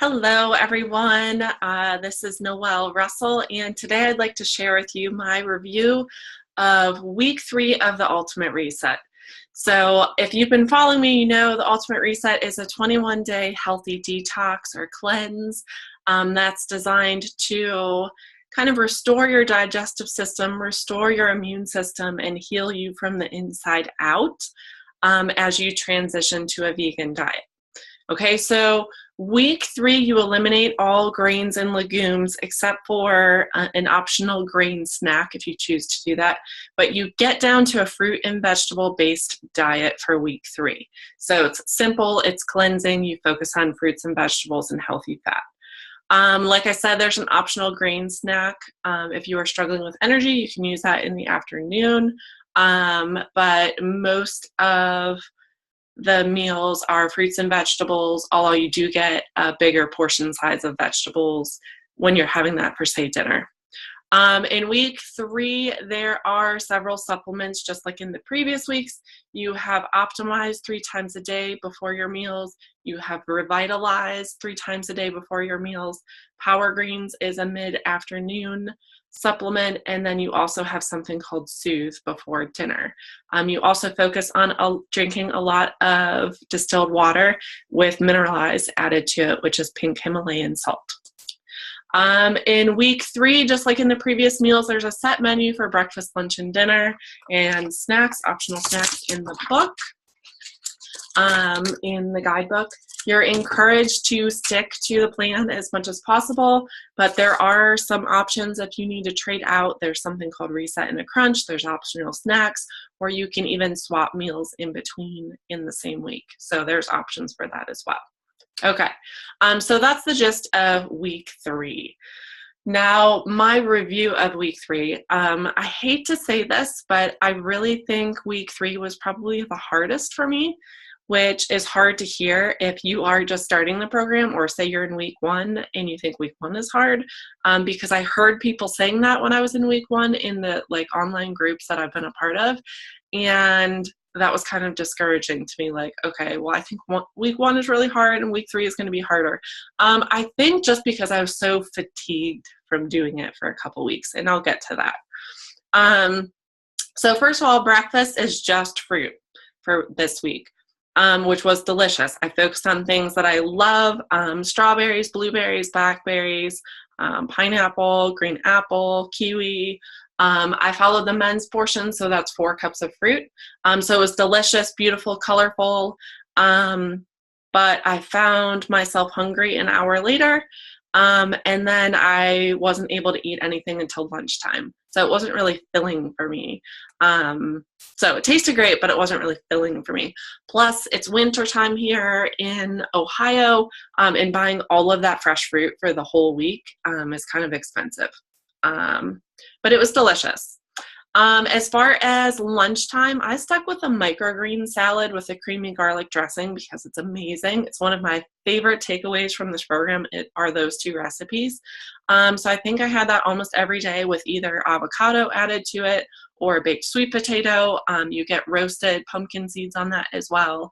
Hello, everyone. This is Noelle Russell, and today I'd like to share with you my review of week 3 of the Ultimate Reset. So if you've been following me, you know the Ultimate Reset is a 21-day healthy detox or cleanse that's designed to kind of restore your digestive system, restore your immune system, and heal you from the inside out as you transition to a vegan diet. Okay, so week 3, you eliminate all grains and legumes except for an optional grain snack if you choose to do that. But you get down to a fruit and vegetable based diet for week 3. So it's simple, it's cleansing, you focus on fruits and vegetables and healthy fat. Like I said, there's an optional grain snack. If you are struggling with energy, you can use that in the afternoon. But most of the meals are fruits and vegetables, although you do get a bigger portion size of vegetables when you're having that for, say, dinner. In week 3, there are several supplements, just like in the previous weeks. You have Optimized 3 times a day before your meals. You have Revitalize 3 times a day before your meals. Power Greens is a mid-afternoon supplement, and then you also have something called Soothe before dinner. You also focus on drinking a lot of distilled water with mineralized added to it, which is pink Himalayan salt. In week 3, just like in the previous meals, there's a set menu for breakfast, lunch, and dinner, and snacks, optional snacks in the book, in the guidebook. You're encouraged to stick to the plan as much as possible, but there are some options if you need to trade out. There's something called Reset and a Crunch. There's optional snacks, or you can even swap meals in between in the same week. So there's options for that as well. Okay, so that's the gist of week 3. Now, my review of week 3, I hate to say this, but I really think week 3 was probably the hardest for me, which is hard to hear if you are just starting the program, or say you're in week 1 and you think week 1 is hard, because I heard people saying that when I was in week 1 in the online groups that I've been a part of, and that was kind of discouraging to me. Like, okay, well, I think week 1 is really hard and week 3 is going to be harder. I think just because I was so fatigued from doing it for a couple weeks, and I'll get to that. So first of all, breakfast is just fruit for this week, which was delicious. I focused on things that I love: strawberries, blueberries, blackberries, pineapple, green apple, kiwi. I followed the men's portion, so that's 4 cups of fruit. So it was delicious, beautiful, colorful, but I found myself hungry an hour later, and then I wasn't able to eat anything until lunchtime. So it wasn't really filling for me. So it tasted great, but it wasn't really filling for me. Plus, it's winter time here in Ohio, and buying all of that fresh fruit for the whole week is kind of expensive. But it was delicious. As far as lunchtime, I stuck with a microgreen salad with a creamy garlic dressing because it's amazing. It's one of my favorite takeaways from this program are those 2 recipes. So I think I had that almost every day with either avocado added to it or a baked sweet potato. You get roasted pumpkin seeds on that as well,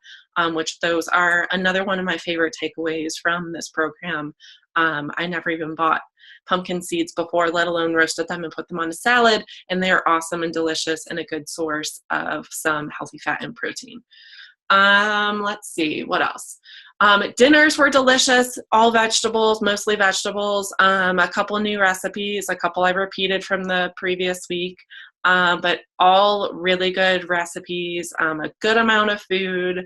which those are another one of my favorite takeaways from this program. I never even bought pumpkin seeds before, let alone roasted them and put them on a salad, and they're awesome and delicious and a good source of some healthy fat and protein. Let's see, what else? Dinners were delicious, all vegetables, mostly vegetables, a couple new recipes, a couple I repeated from the previous week, but all really good recipes, a good amount of food,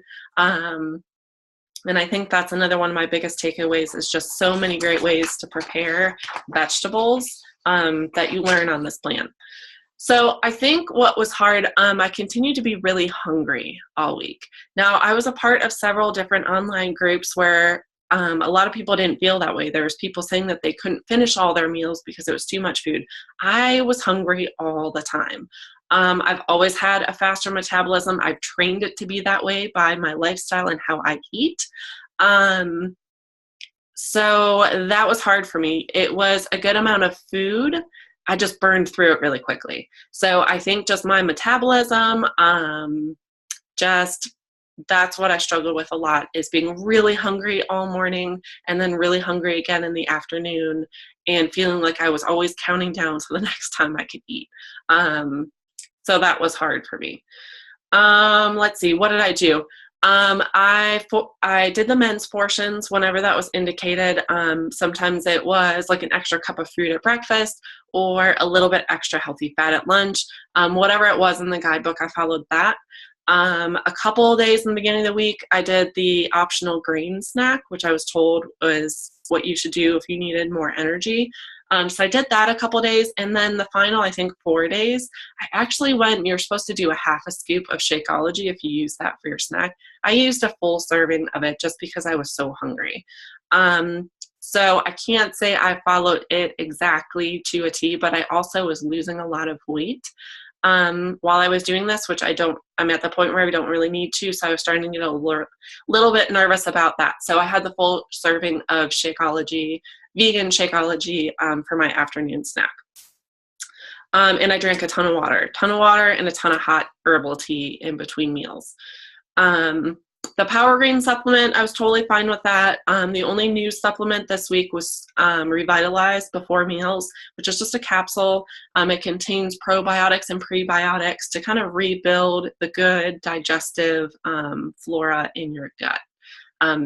and I think that's another one of my biggest takeaways is just so many great ways to prepare vegetables that you learn on this plan. So I think what was hard, I continued to be really hungry all week. Now, I was a part of several different online groups where a lot of people didn't feel that way. There was people saying that they couldn't finish all their meals because it was too much food. I was hungry all the time. I've always had a faster metabolism. I've trained it to be that way by my lifestyle and how I eat. So that was hard for me. It was a good amount of food. I just burned through it really quickly. So I think just my metabolism, just that's what I struggled with a lot, is being really hungry all morning and then really hungry again in the afternoon and feeling like I was always counting down to the next time I could eat. So that was hard for me. Let's see, what did I do? I did the men's portions whenever that was indicated. Sometimes it was like an extra cup of fruit at breakfast or a little bit extra healthy fat at lunch. Whatever it was in the guidebook, I followed that. A couple of days in the beginning of the week, I did the optional grain snack, which I was told was what you should do if you needed more energy. So I did that a couple of days, and then the final, I think, 4 days, I actually went, you're supposed to do a half a scoop of Shakeology if you use that for your snack. I used a full serving of it just because I was so hungry. So I can't say I followed it exactly to a T, but I also was losing a lot of weight while I was doing this, which I'm at the point where I don't really need to, so I was starting to get a little bit nervous about that. So I had the full serving of Shakeology, vegan Shakeology, for my afternoon snack. And I drank a ton of water and a ton of hot herbal tea in between meals. The Power Green supplement, I was totally fine with that. The only new supplement this week was Revitalize Before Meals, which is just a capsule. It contains probiotics and prebiotics to kind of rebuild the good digestive flora in your gut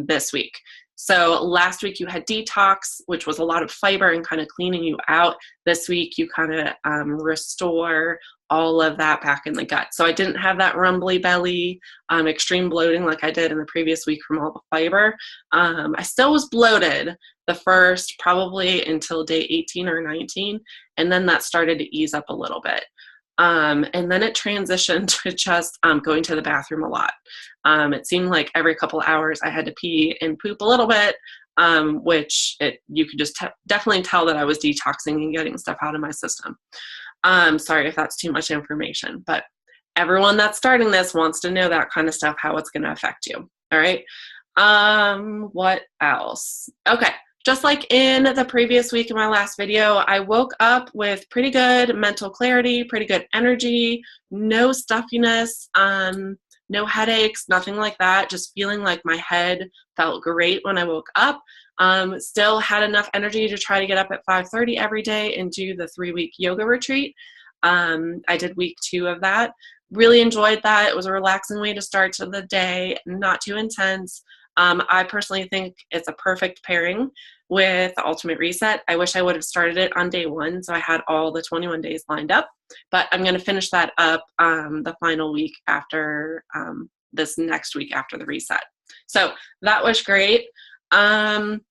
this week. So last week you had detox, which was a lot of fiber and kind of cleaning you out. This week you kind of restore all of that back in the gut. So I didn't have that rumbly belly, extreme bloating like I did in the previous week from all the fiber. I still was bloated the first probably until day 18 or 19, and then that started to ease up a little bit. And then it transitioned to just going to the bathroom a lot. It seemed like every couple hours I had to pee and poop a little bit, which you could just definitely tell that I was detoxing and getting stuff out of my system. Sorry if that's too much information, but everyone that's starting this wants to know that kind of stuff, how it's going to affect you. All right. What else? Okay. Just like in the previous week in my last video, I woke up with pretty good mental clarity, pretty good energy, no stuffiness, no headaches, nothing like that. Just feeling like my head felt great when I woke up. Still had enough energy to try to get up at 5:30 every day and do the 3-week yoga retreat. I did week 2 of that. Really enjoyed that. It was a relaxing way to start to the day, not too intense. I personally think it's a perfect pairing with the Ultimate Reset. I wish I would have started it on day 1, so I had all the 21 days lined up, but I'm going to finish that up the final week after this next week after the reset. So that was great. Although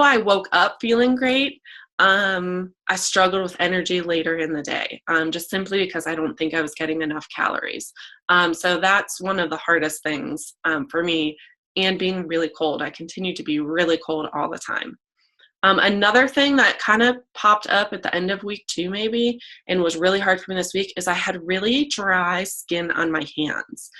I woke up feeling great, I struggled with energy later in the day, just simply because I don't think I was getting enough calories. So that's one of the hardest things for me, and being really cold. I continue to be really cold all the time. Another thing that kind of popped up at the end of week 2 maybe, and was really hard for me this week, is I had really dry skin on my hands.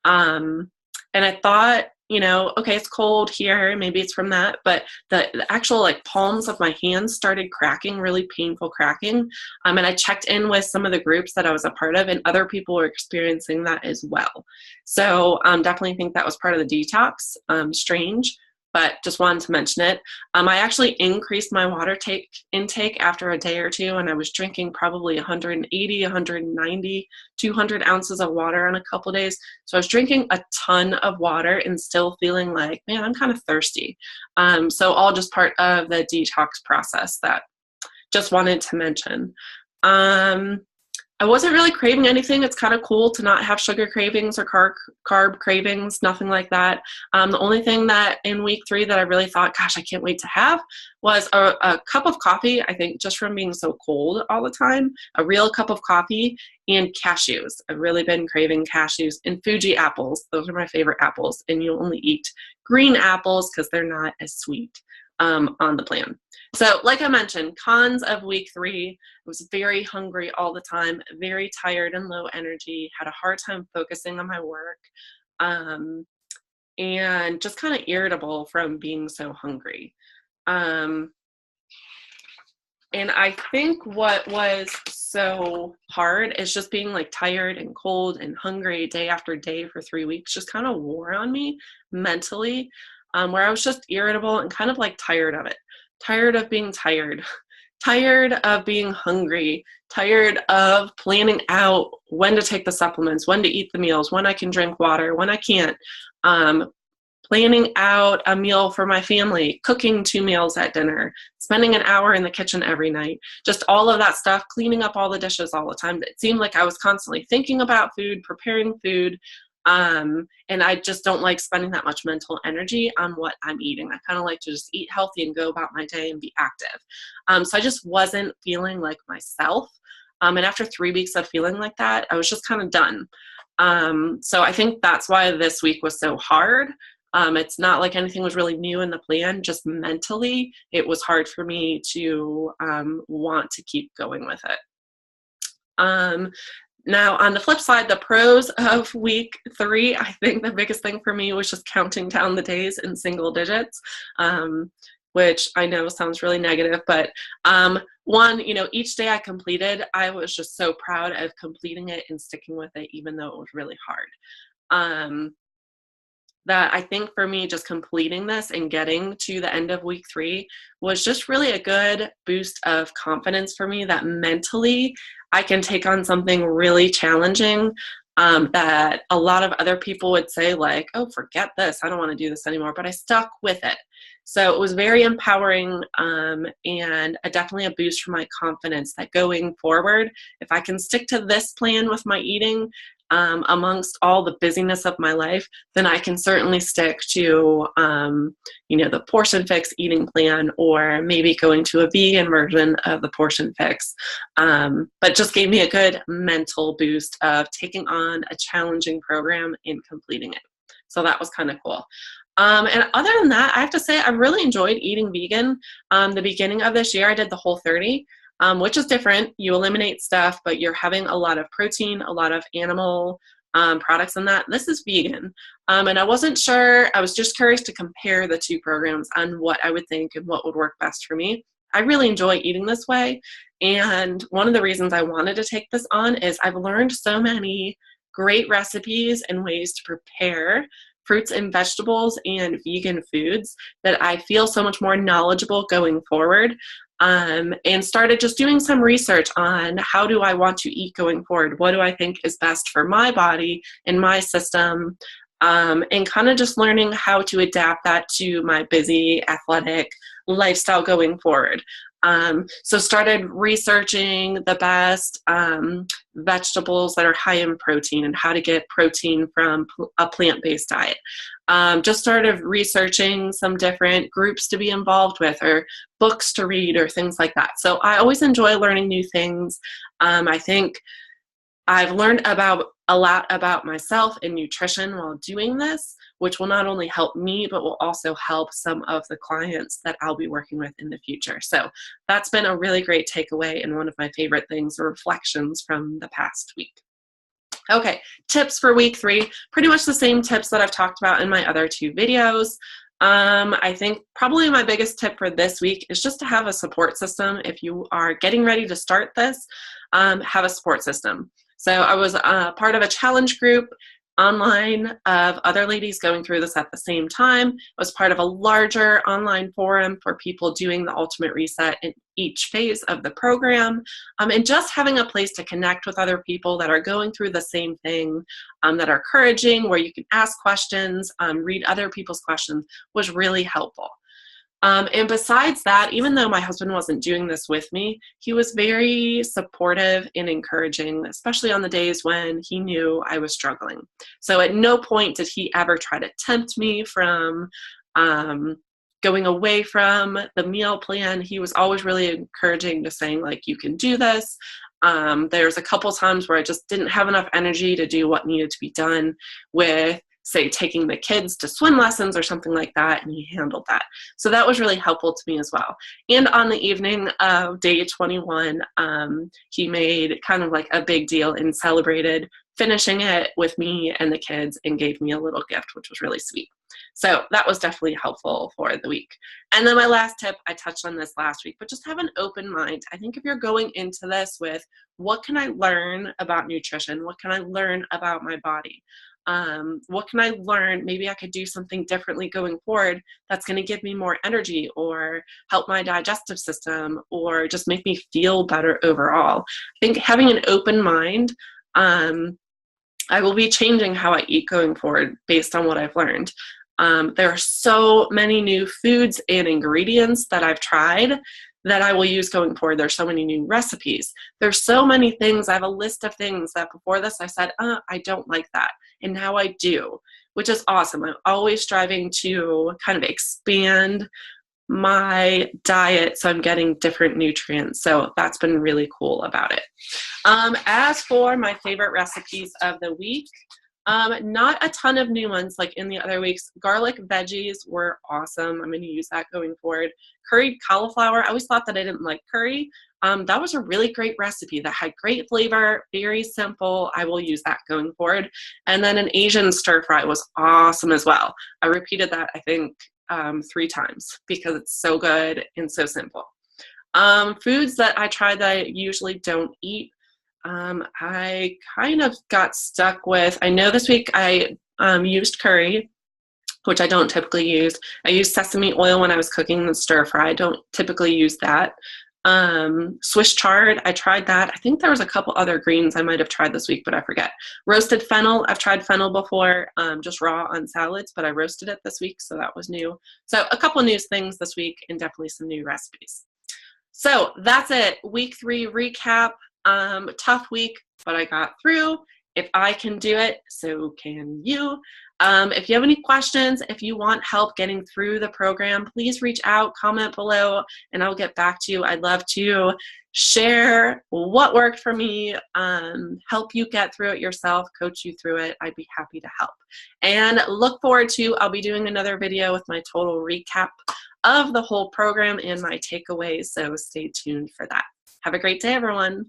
And I thought, okay, it's cold here, maybe it's from that, but the actual like palms of my hands started cracking, really painful cracking. And I checked in with some of the groups that I was a part of, and other people were experiencing that as well. So definitely think that was part of the detox. Strange, but just wanted to mention it. I actually increased my water intake after a day or 2, and I was drinking probably 180, 190, 200 ounces of water on a couple of days. So I was drinking a ton of water and still feeling like, man, I'm kind of thirsty. So all just part of the detox process that just wanted to mention. I wasn't really craving anything. It's kind of cool to not have sugar cravings or carb cravings, nothing like that. The only thing that in week 3 that I really thought, gosh, I can't wait to have, was a cup of coffee. I think just from being so cold all the time, a real cup of coffee and cashews. I've really been craving cashews and Fuji apples. Those are my favorite apples. And you only eat green apples because they're not as sweet on the plan. So like I mentioned, cons of week 3, I was very hungry all the time, very tired and low energy, had a hard time focusing on my work, and just kind of irritable from being so hungry. And I think what was so hard is just being like tired and cold and hungry day after day for 3 weeks just kind of wore on me mentally, where I was just irritable and kind of like tired of it, tired of being tired, tired of being hungry, tired of planning out when to take the supplements, when to eat the meals, when I can drink water, when I can't. Planning out a meal for my family, cooking 2 meals at dinner, spending an hour in the kitchen every night, just all of that stuff, cleaning up all the dishes all the time. It seemed like I was constantly thinking about food, preparing food, and I just don't like spending that much mental energy on what I'm eating. I kind of like to just eat healthy and go about my day and be active. So I just wasn't feeling like myself. And after 3 weeks of feeling like that, I was just kind of done. So I think that's why this week was so hard. It's not like anything was really new in the plan, just mentally, it was hard for me to want to keep going with it. Now, on the flip side, the pros of week 3, I think the biggest thing for me was just counting down the days in single digits, which I know sounds really negative, but one, each day I completed, I was just so proud of completing it and sticking with it, even though it was really hard. That I think for me, just completing this and getting to the end of week 3 was just really a good boost of confidence for me that mentally I can take on something really challenging, that a lot of other people would say like, oh, forget this, I don't want to do this anymore, but I stuck with it. So it was very empowering, and definitely a boost for my confidence that going forward, if I can stick to this plan with my eating, amongst all the busyness of my life, then I can certainly stick to, the portion fix eating plan, or maybe going to a vegan version of the portion fix. But just gave me a good mental boost of taking on a challenging program and completing it. So that was kind of cool. And other than that, I have to say I really enjoyed eating vegan. The beginning of this year, I did the Whole30. Which is different. You eliminate stuff, but you're having a lot of protein, a lot of animal products in that. This is vegan. And I wasn't sure. I was just curious to compare the 2 programs on what I would think and what would work best for me. I really enjoy eating this way. And one of the reasons I wanted to take this on is I've learned so many great recipes and ways to prepare fruits and vegetables and vegan foods that I feel so much more knowledgeable going forward. And started just doing some research on how do I want to eat going forward? What do I think is best for my body and my system? And kind of just learning how to adapt that to my busy athletic lifestyle going forward. So started researching the best vegetables that are high in protein and how to get protein from a plant-based diet. Just started researching some different groups to be involved with, or books to read, or things like that. So I always enjoy learning new things. I think I've learned a lot about myself and nutrition while doing this, which will not only help me, but will also help some of the clients that I'll be working with in the future. So that's been a really great takeaway and one of my favorite things, or reflections from the past week. Okay, tips for week 3, pretty much the same tips that I've talked about in my other 2 videos. I think probably my biggest tip for this week is just to have a support system. If you are getting ready to start this, have a support system. So I was part of a challenge group online of other ladies going through this at the same time. I was part of a larger online forum for people doing the ultimate reset in each phase of the program. And just having a place to connect with other people that are going through the same thing, that are encouraging, where you can ask questions, read other people's questions, was really helpful. And besides that, even though my husband wasn't doing this with me, he was very supportive and encouraging, especially on the days when he knew I was struggling. So at no point did he ever try to tempt me from going away from the meal plan. He was always really encouraging, to saying like, you can do this. There's a couple times where I just didn't have enough energy to do what needed to be done with, say, taking the kids to swim lessons or something like that, and he handled that. So that was really helpful to me as well. And on the evening of day 21, he made kind of like a big deal and celebrated finishing it with me and the kids and gave me a little gift, which was really sweet. So that was definitely helpful for the week. And then my last tip, I touched on this last week, but just have an open mind. I think if you're going into this with, what can I learn about nutrition? What can I learn about my body? What can I learn? Maybe I could do something differently going forward that's going to give me more energy or help my digestive system or just make me feel better overall. I think having an open mind, I will be changing how I eat going forward based on what I've learned. There are so many new foods and ingredients that I've tried that I will use going forward. There's so many new recipes. There's so many things. I have a list of things that before this I said, I don't like that. And now I do, which is awesome. I'm always striving to kind of expand my diet so I'm getting different nutrients. So that's been really cool about it. As for my favorite recipes of the week, not a ton of new ones like in the other weeks. Garlic veggies were awesome. I'm going to use that going forward. Curried cauliflower. I always thought that I didn't like curry. That was a really great recipe that had great flavor, very simple. I will use that going forward. And then an Asian stir fry was awesome as well. I repeated that, I think, 3 times because it's so good and so simple. Foods that I try that I usually don't eat. I kind of got stuck with, I know this week I used curry, which I don't typically use. I used sesame oil when I was cooking the stir fry. I don't typically use that. Swiss chard, I tried that. I think there was a couple other greens I might have tried this week, but I forget. Roasted fennel, I've tried fennel before, just raw on salads, but I roasted it this week, so that was new. So a couple new things this week and definitely some new recipes. So that's it. Week 3 recap. Tough week, but I got through. If I can do it, so can you. If you have any questions, if you want help getting through the program, please reach out, comment below, and I'll get back to you. I'd love to share what worked for me, help you get through it yourself, coach you through it. I'd be happy to help. And look forward to, I'll be doing another video with my total recap of the whole program and my takeaways, so stay tuned for that. Have a great day, everyone.